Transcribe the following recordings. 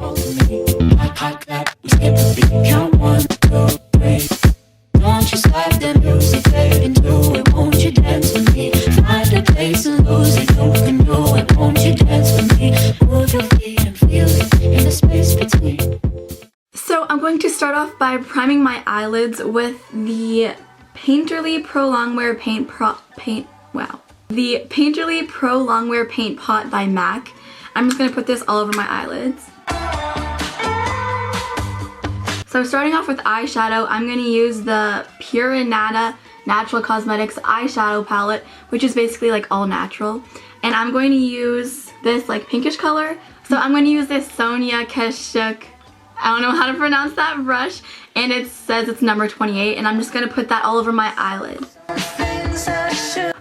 hold me. Hot clap, we skip a beat. Count 1, 2, 3. Don't you stop the music, fade into it. Won't you dance with me? Find a place and lose it. You can do it. Won't you dance with me? Move your feet and feel it in the space between. So I'm going to start off by priming my eyelids with the Painterly Pro Longwear the Painterly Pro Longwear Paint Pot by MAC. I'm just going to put this all over my eyelids. So starting off with eyeshadow, I'm going to use the Pure Nata Natural Cosmetics eyeshadow palette, which is basically like all natural. And I'm going to use this like pinkish color. So I'm going to use this Sonia Keshuk, I don't know how to pronounce that brush, and it says it's number 28, and I'm just going to put that all over my eyelid.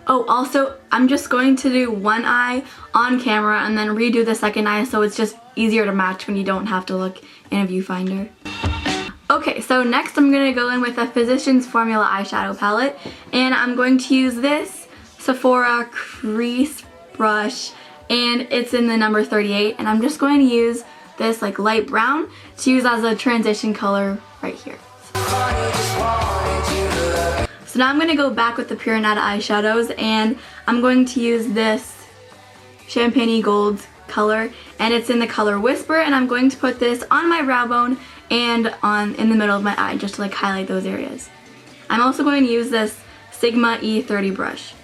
Oh, also, I'm just going to do one eye on camera and then redo the second eye so it's just easier to match when you don't have to look in a viewfinder. Okay, so next I'm going to go in with a Physicians Formula eyeshadow palette, and I'm going to use this Sephora crease brush, and it's in the number 38, and I'm just going to use this like light brown to use as a transition color right here. So now I'm going to go back with the Pure Nata eyeshadows, and I'm going to use this Champagne Gold color, and it's in the color Whisper, and I'm going to put this on my brow bone and in the middle of my eye just to like highlight those areas. I'm also going to use this Sigma E30 brush.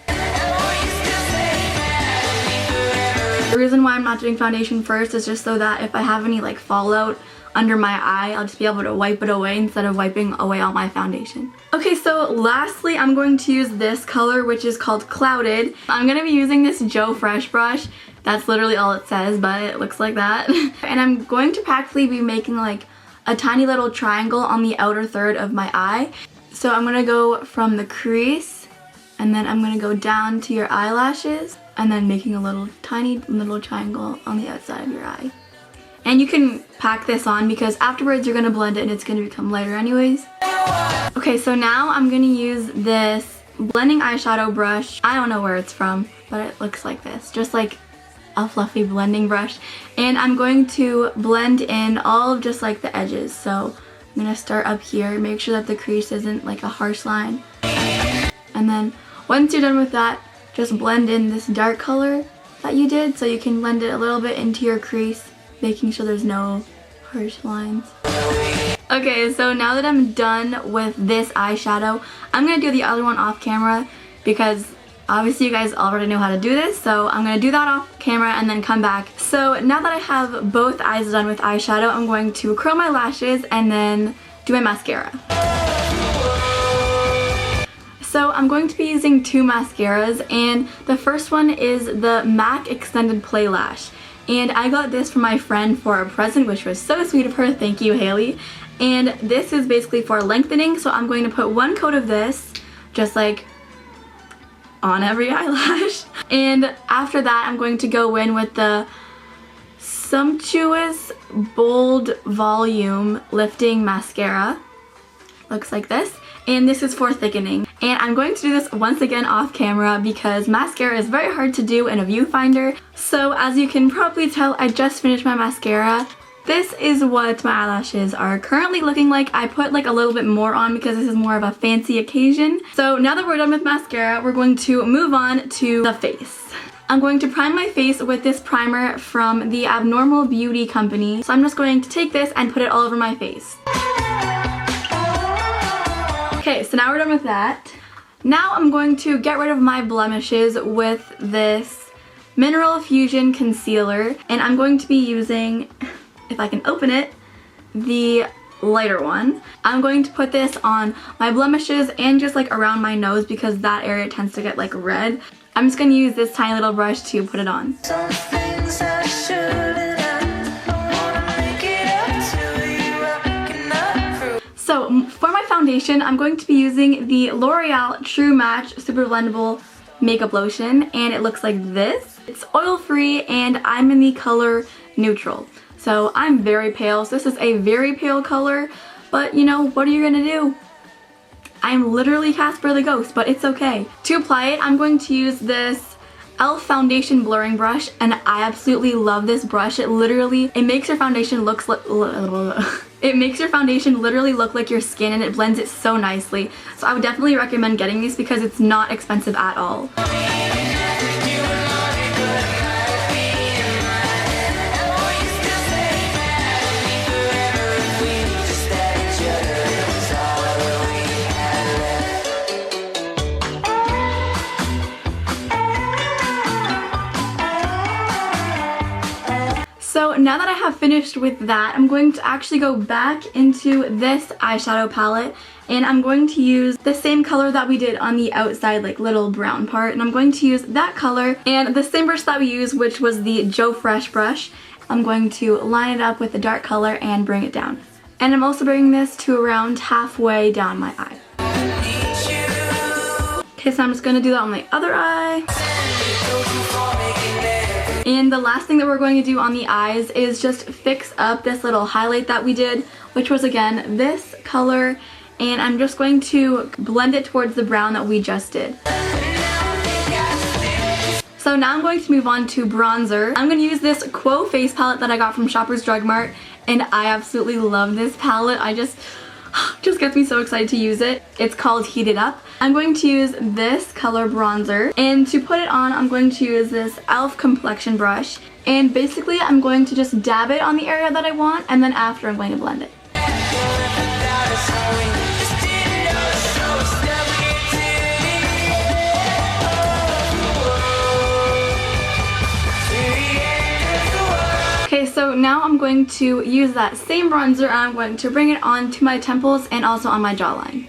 The reason why I'm not doing foundation first is just so that if I have any like fallout under my eye, I'll just be able to wipe it away instead of wiping away all my foundation. Okay, so lastly, I'm going to use this color, which is called Clouded. I'm going to be using this Joe Fresh brush. That's literally all it says, but it looks like that. And I'm going to practically be making like a tiny little triangle on the outer third of my eye. So I'm going to go from the crease, and then I'm going to go down to your eyelashes, and then making a tiny little triangle on the outside of your eye. And you can pack this on because afterwards you're going to blend it and it's going to become lighter anyways. Okay, so now I'm going to use this blending eyeshadow brush. I don't know where it's from, but it looks like this. Just like a fluffy blending brush. And I'm going to blend in all of just like the edges. So I'm going to start up here, make sure that the crease isn't like a harsh line. And then once you're done with that, just blend in this dark color that you did so you can blend it a little bit into your crease, making sure there's no harsh lines. Okay, so now that I'm done with this eyeshadow, I'm going to do the other one off camera because obviously you guys already know how to do this, so I'm going to do that off camera and then come back. So now that I have both eyes done with eyeshadow, I'm going to curl my lashes and then do my mascara. So I'm going to be using two mascaras, and the first one is the MAC Extended Play Lash. And I got this from my friend for a present, which was so sweet of her. Thank you, Haley. And this is basically for lengthening, so I'm going to put one coat of this, just like on every eyelash. And after that, I'm going to go in with the Sumptuous Bold Volume Lifting Mascara. Looks like this. And this is for thickening. And I'm going to do this once again off camera because mascara is very hard to do in a viewfinder. So as you can probably tell, I just finished my mascara. This is what my eyelashes are currently looking like. I put like a little bit more on because this is more of a fancy occasion. So now that we're done with mascara, we're going to move on to the face. I'm going to prime my face with this primer from the Abnormal Beauty Company. So I'm just going to take this and put it all over my face. Okay, so now we're done with that. Now I'm going to get rid of my blemishes with this Mineral Fusion Concealer, and I'm going to be using, if I can open it, the lighter one. I'm going to put this on my blemishes and just like around my nose because that area tends to get like red. I'm just going to use this tiny little brush to put it on. So for my foundation, I'm going to be using the L'Oreal True Match Super Blendable Makeup Lotion, and it looks like this. It's oil-free, and I'm in the color Neutral. So I'm very pale, so this is a very pale color, but you know, what are you gonna do? I'm literally Casper the Ghost, but it's okay. To apply it, I'm going to use this e.l.f. foundation blurring brush, and I absolutely love this brush. It makes your foundation it makes your foundation literally look like your skin, and it blends it so nicely. So I would definitely recommend getting these because it's not expensive at all. So now that I have finished with that, I'm going to actually go back into this eyeshadow palette, and I'm going to use the same color that we did on the outside, like little brown part, and I'm going to use that color and the same brush that we used, which was the Joe Fresh brush. I'm going to line it up with the dark color and bring it down. And I'm also bringing this to around halfway down my eye. Okay, so I'm just going to do that on my other eye. And the last thing that we're going to do on the eyes is just fix up this little highlight that we did, which was again this color, and I'm just going to blend it towards the brown that we just did. So now I'm going to move on to bronzer. I'm going to use this Quo face palette that I got from Shoppers Drug Mart, and I absolutely love this palette. I just gets me so excited to use it. It's called Heat It Up. I'm going to use this color bronzer, and to put it on I'm going to use this e.l.f. complexion brush, and basically I'm going to just dab it on the area that I want, and then after I'm going to blend it. Okay, so now I'm going to use that same bronzer and I'm going to bring it on to my temples and also on my jawline.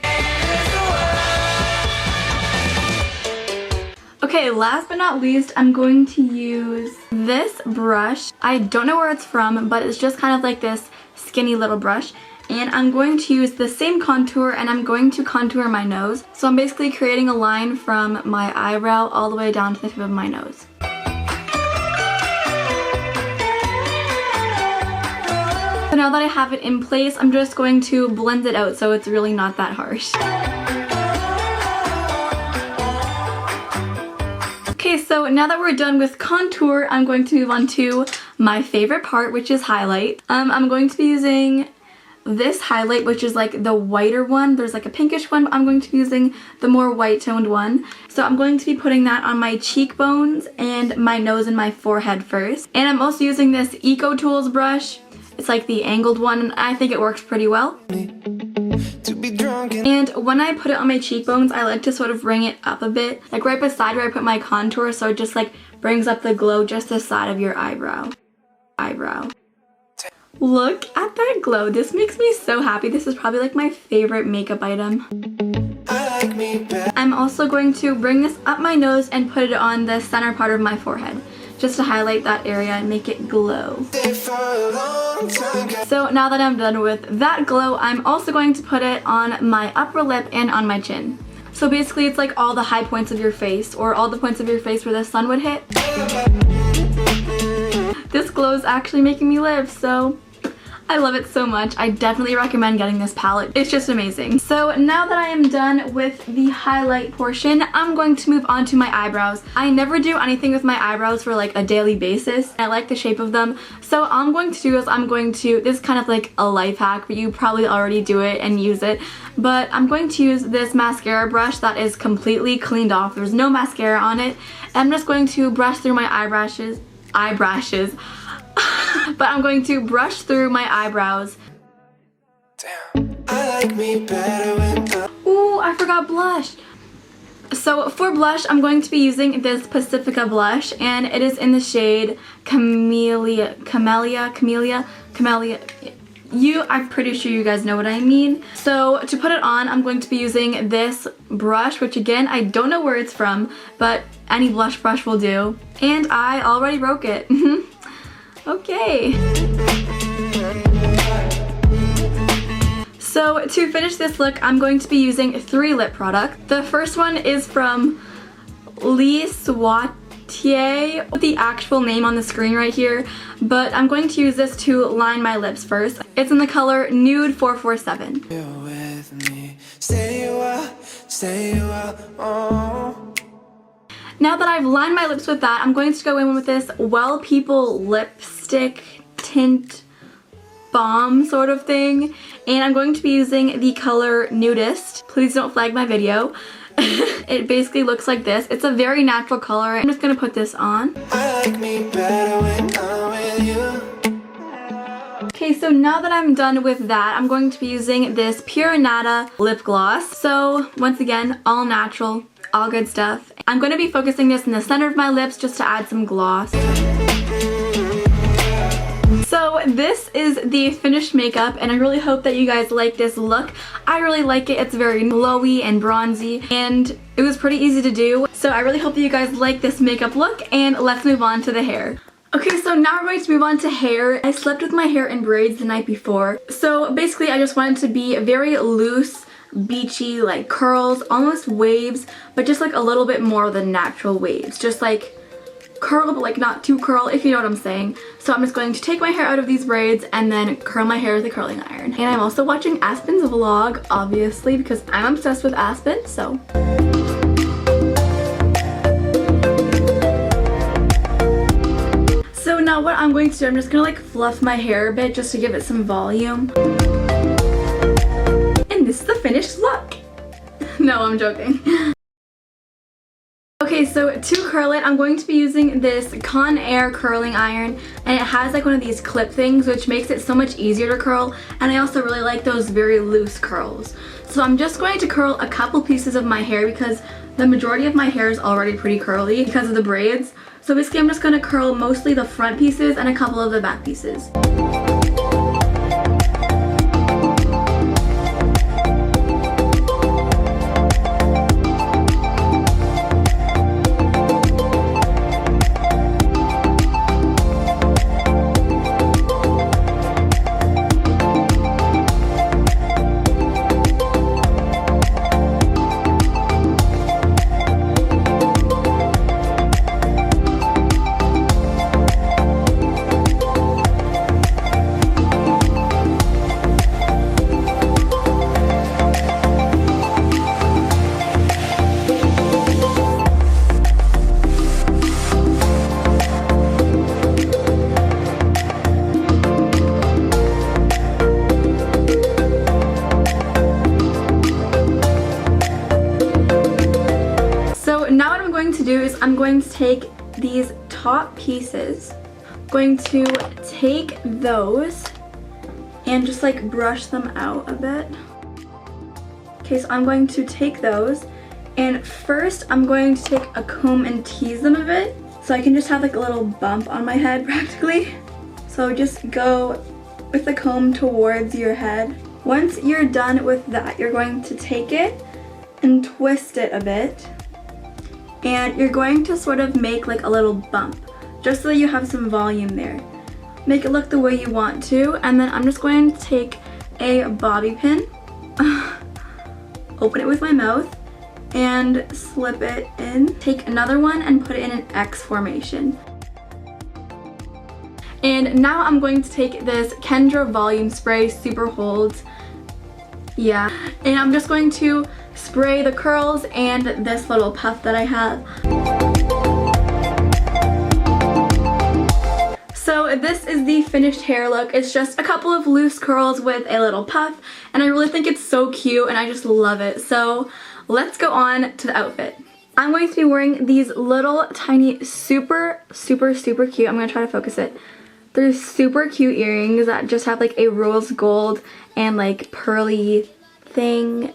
Okay, last but not least, I'm going to use this brush. I don't know where it's from, but it's just kind of like this skinny little brush. And I'm going to use the same contour, and I'm going to contour my nose. So I'm basically creating a line from my eyebrow all the way down to the tip of my nose. So now that I have it in place, I'm just going to blend it out so it's really not that harsh. Okay, so now that we're done with contour, I'm going to move on to my favorite part, which is highlight. I'm going to be using this highlight, which is like the whiter one. There's like a pinkish one, but I'm going to be using the more white toned one. So I'm going to be putting that on my cheekbones and my nose and my forehead first. And I'm also using this Eco Tools brush. It's like the angled one, and I think it works pretty well. And when I put it on my cheekbones, I like to sort of bring it up a bit, like right beside where I put my contour, so it just like brings up the glow just the side of your eyebrow. Look at that glow. This makes me so happy. This is probably like my favorite makeup item. I'm also going to bring this up my nose and put it on the center part of my forehead, just to highlight that area and make it glow. So now that I'm done with that glow, I'm also going to put it on my upper lip and on my chin. So basically it's like all the high points of your face, or all the points of your face where the sun would hit. This glow is actually making me live, so I love it so much. I definitely recommend getting this palette. It's just amazing. So now that I am done with the highlight portion, I'm going to move on to my eyebrows. I never do anything with my eyebrows for like a daily basis. I like the shape of them. So all I'm going to do is this is kind of like a life hack, but you probably already do it and use it. But I'm going to use this mascara brush that is completely cleaned off. There's no mascara on it. I'm just going to brush through my eyebrushes. But I'm going to brush through my eyebrows. Damn. I like me better when ooh, I forgot blush. So for blush, I'm going to be using this Pacifica blush, and it is in the shade Camellia. I'm pretty sure you guys know what I mean. So to put it on, I'm going to be using this brush, which again, I don't know where it's from, but any blush brush will do. And I already broke it. Okay. So to finish this look, I'm going to be using 3 lip products. The first one is from Swatier, the actual name on the screen right here, but I'm going to use this to line my lips first. It's in the color Nude 447. Now that I've lined my lips with that, I'm going to go in with this Well People lipstick tint balm sort of thing. And I'm going to be using the color Nudist. Please don't flag my video. It basically looks like this. It's a very natural color. I'm just going to put this on. I like me better when I'm with you. Okay, so now that I'm done with that, I'm going to be using this Pure Nata lip gloss. So once again, all natural, all good stuff. I'm going to be focusing this in the center of my lips just to add some gloss. So this is the finished makeup, and I really hope that you guys like this look. I really like it. It's very glowy and bronzy, and it was pretty easy to do. So I really hope that you guys like this makeup look, and let's move on to the hair. Okay, so now we're going to move on to hair. I slept with my hair in braids the night before. So basically I just wanted to be very loose, beachy, like curls, almost waves, but just like a little bit more than natural waves. Just like curl, but like not too curl, if you know what I'm saying. So I'm just going to take my hair out of these braids and then curl my hair with a curling iron. And I'm also watching Aspen's vlog, obviously, because I'm obsessed with Aspen, so. So now what I'm going to do, I'm just gonna like fluff my hair a bit just to give it some volume. And this is the finished look. No, I'm joking. Okay, so to curl it, I'm going to be using this Conair curling iron, and it has like one of these clip things, which makes it so much easier to curl, and I also really like those very loose curls. So I'm just going to curl a couple pieces of my hair because the majority of my hair is already pretty curly because of the braids. So basically I'm just going to curl mostly the front pieces and a couple of the back pieces. I'm going to take these top pieces, I'm going to take those and just like brush them out a bit. Okay, so I'm going to take those, and first I'm going to take a comb and tease them a bit so I can just have like a little bump on my head practically. So just go with the comb towards your head. Once you're done with that, you're going to take it and twist it a bit. And you're going to sort of make like a little bump, just so that you have some volume there. Make it look the way you want to, and then I'm just going to take a bobby pin, open it with my mouth, and slip it in. Take another one and put it in an X formation. And now I'm going to take this Kendra Volume Spray Super Holds. Yeah, and I'm just going to spray the curls and this little puff that I have. So this is the finished hair look. It's just a couple of loose curls with a little puff, and I really think it's so cute and I just love it. So let's go on to the outfit. I'm going to be wearing these little tiny super cute, I'm going to try to focus it. They're super cute earrings that just have like a rose gold and like pearly thing.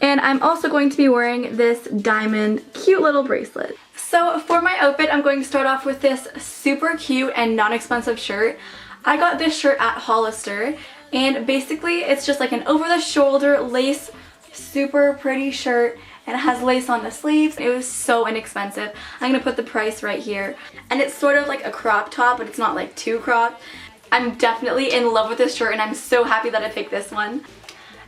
And I'm also going to be wearing this diamond cute little bracelet. So for my outfit, I'm going to start off with this super cute and non-expensive shirt. I got this shirt at Hollister, and basically it's just like an over-the-shoulder lace, super pretty shirt, and it has lace on the sleeves. It was so inexpensive. I'm gonna put the price right here. And it's sort of like a crop top, but it's not like too cropped. I'm definitely in love with this shirt, and I'm so happy that I picked this one.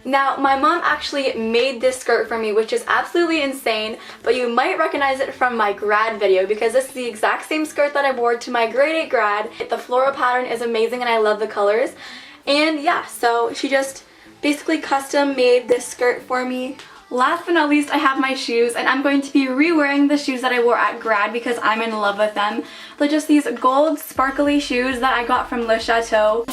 Now, my mom actually made this skirt for me, which is absolutely insane, but you might recognize it from my grad video because this is the exact same skirt that I wore to my grade 8 grad. The floral pattern is amazing and I love the colors. And yeah, so she just basically custom made this skirt for me. last but not least, I have my shoes, and I'm going to be re-wearing the shoes that I wore at grad because I'm in love with them. They're just these gold sparkly shoes that I got from Le Chateau.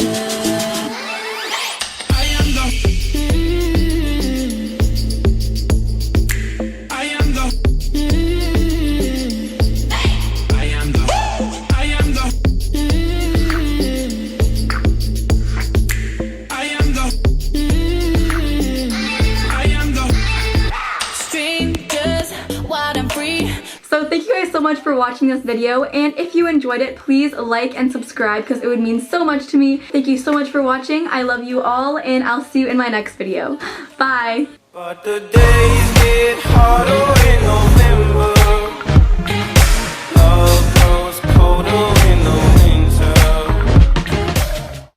So thank you guys so much for watching this video, and if you enjoyed it, please like and subscribe because it would mean so much to me. Thank you so much for watching. I love you all, and I'll see you in my next video. Bye! But the days get harder in November.